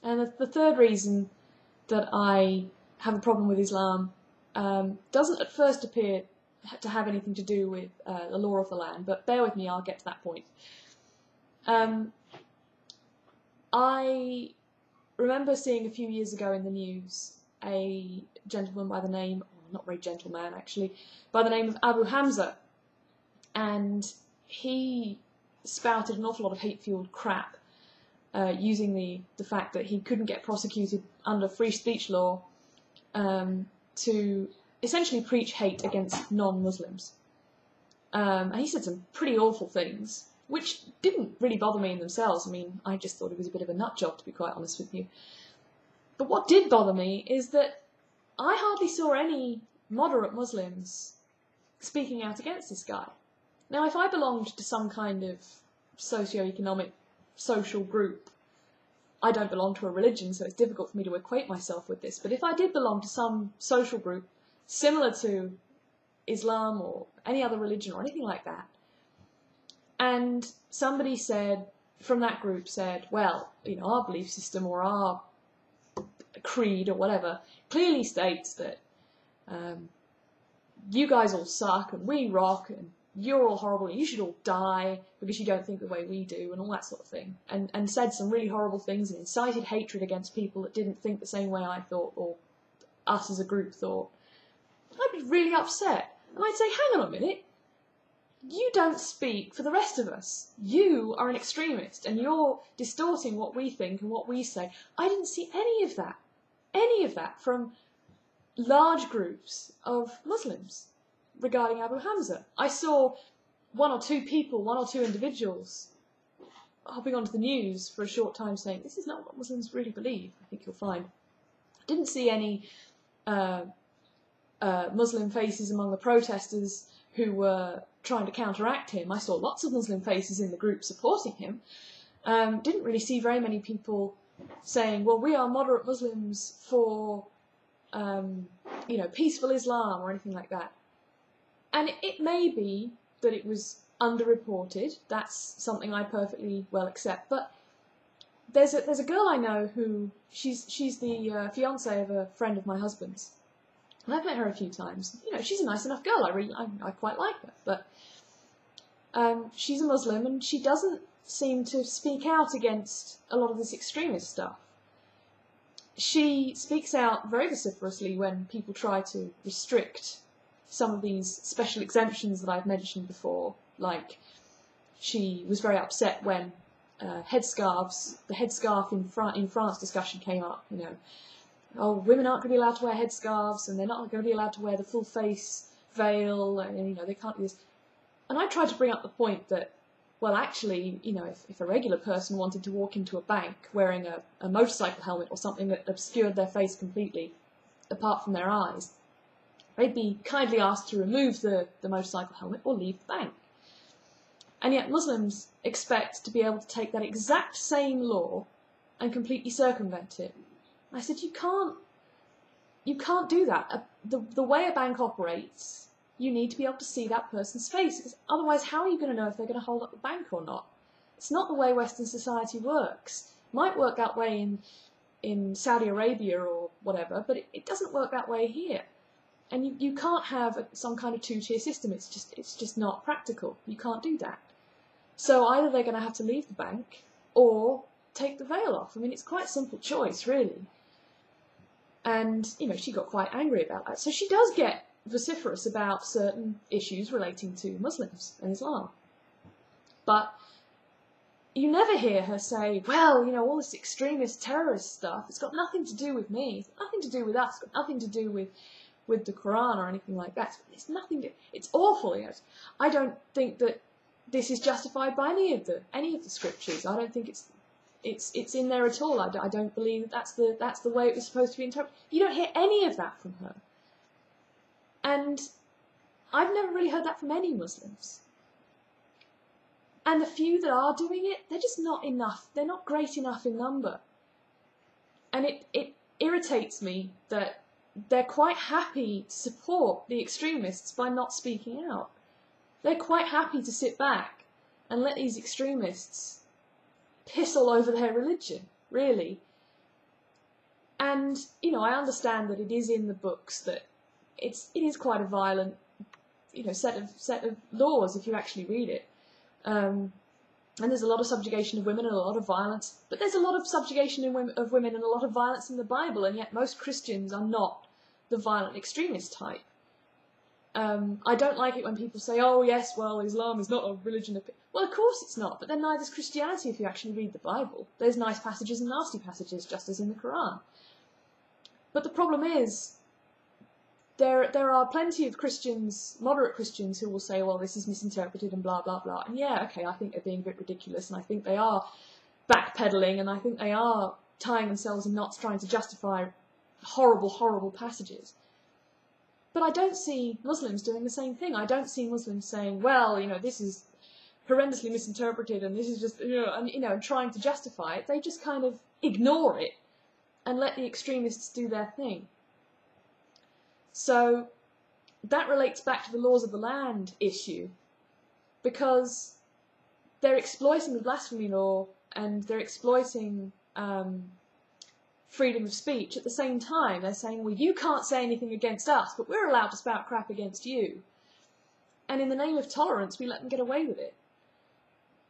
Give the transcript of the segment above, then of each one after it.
And the third reason that I have a problem with Islam doesn't at first appear to have anything to do with the law of the land, but bear with me, I'll get to that point. I remember seeing a few years ago in the news a gentleman by the name, not very gentleman actually, by the name of Abu Hamza, and he spouted an awful lot of hate-fueled crap using the fact that he couldn't get prosecuted under free speech law to essentially preach hate against non-Muslims. And he said some pretty awful things, which didn't really bother me in themselves. I mean, I just thought he was a bit of a nut job, to be quite honest with you. But what did bother me is that I hardly saw any moderate Muslims speaking out against this guy. Now, if I belonged to some kind of socio-economic social group, I don't belong to a religion, so it's difficult for me to equate myself with this, but if I did belong to some social group similar to Islam or any other religion or anything like that, and somebody said, from that group said, well, you know, our belief system or our creed or whatever clearly states that you guys all suck and we rock and you're all horrible and you should all die because you don't think the way we do and all that sort of thing, and said some really horrible things and incited hatred against people that didn't think the same way I thought or us as a group thought, I'd be really upset. And I'd say, hang on a minute, you don't speak for the rest of us. You are an extremist and you're distorting what we think and what we say. I didn't see any of that from large groups of Muslims regarding Abu Hamza. I saw one or two individuals hopping onto the news for a short time saying, this is not what Muslims really believe, I think you'll find. I didn't see any Muslim faces among the protesters who were trying to counteract him. I saw lots of Muslim faces in the group supporting him. Didn't really see very many people saying, well, we are moderate Muslims for peaceful Islam or anything like that. And it may be that it was underreported. That's something I perfectly well accept. But there's a girl I know who she's the fiancée of a friend of my husband's, and I've met her a few times. You know, she's a nice enough girl. I quite like her. But she's a Muslim and she doesn't seem to speak out against a lot of this extremist stuff. She speaks out very vociferously when people try to restrict some of these special exemptions that I've mentioned before, like she was very upset when the headscarf in France discussion came up, you know, oh, women aren't going to be allowed to wear headscarves and they're not going to be allowed to wear the full face veil and, you know, they can't do this. And I tried to bring up the point that, well, actually, you know, if a regular person wanted to walk into a bank wearing a motorcycle helmet or something that obscured their face completely, apart from their eyes, they'd be kindly asked to remove the motorcycle helmet or leave the bank. And yet Muslims expect to be able to take that exact same law and completely circumvent it. I said, you can't do that. The way a bank operates, you need to be able to see that person's face, because otherwise how are you going to know if they're going to hold up the bank or not? It's not the way Western society works. It might work that way in Saudi Arabia or whatever, but it doesn't work that way here. And you can't have some kind of two-tier system. It's just not practical. You can't do that. So either they're going to have to leave the bank or take the veil off. I mean, it's quite a simple choice, really. And, you know, she got quite angry about that. So she does get vociferous about certain issues relating to Muslims and Islam. But you never hear her say, well, you know, all this extremist terrorist stuff, it's got nothing to do with me. It's got nothing to do with us. It's got nothing to do with the Quran or anything like that. It's nothing to, it's awful. You know. I don't think that this is justified by any of the scriptures. I don't think it's in there at all. I don't believe that's the way it was supposed to be interpreted. You don't hear any of that from her. And I've never really heard that from any Muslims. And the few that are doing it, they're just not enough. They're not great enough in number. And it irritates me that they're quite happy to support the extremists by not speaking out. They're quite happy to sit back and let these extremists piss all over their religion, really. And, you know, I understand that it is in the books that it is quite a violent, you know, set of laws if you actually read it. And there's a lot of subjugation of women and a lot of violence, but there's a lot of subjugation of women and a lot of violence in the Bible, and yet most Christians are not the violent extremist type. I don't like it when people say, oh yes, well, Islam is not a religion of... Well, of course it's not, but then neither is Christianity if you actually read the Bible. There's nice passages and nasty passages, just as in the Quran. But the problem is, there are plenty of Christians, moderate Christians, who will say, well, this is misinterpreted and blah, blah, blah. And yeah, okay, I think they're being a bit ridiculous, and I think they are backpedaling, and I think they are tying themselves in knots trying to justify horrible, horrible passages. But I don't see Muslims doing the same thing. I don't see Muslims saying, well, you know, this is horrendously misinterpreted, and this is just, you know, and trying to justify it. They just kind of ignore it and let the extremists do their thing. So that relates back to the laws of the land issue, because they're exploiting the blasphemy law and they're exploiting freedom of speech at the same time. They're saying, well, you can't say anything against us, but we're allowed to spout crap against you. And in the name of tolerance, we let them get away with it.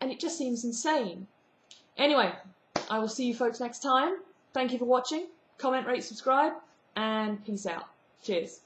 And it just seems insane. Anyway, I will see you folks next time. Thank you for watching. Comment, rate, subscribe, and peace out. Cheers.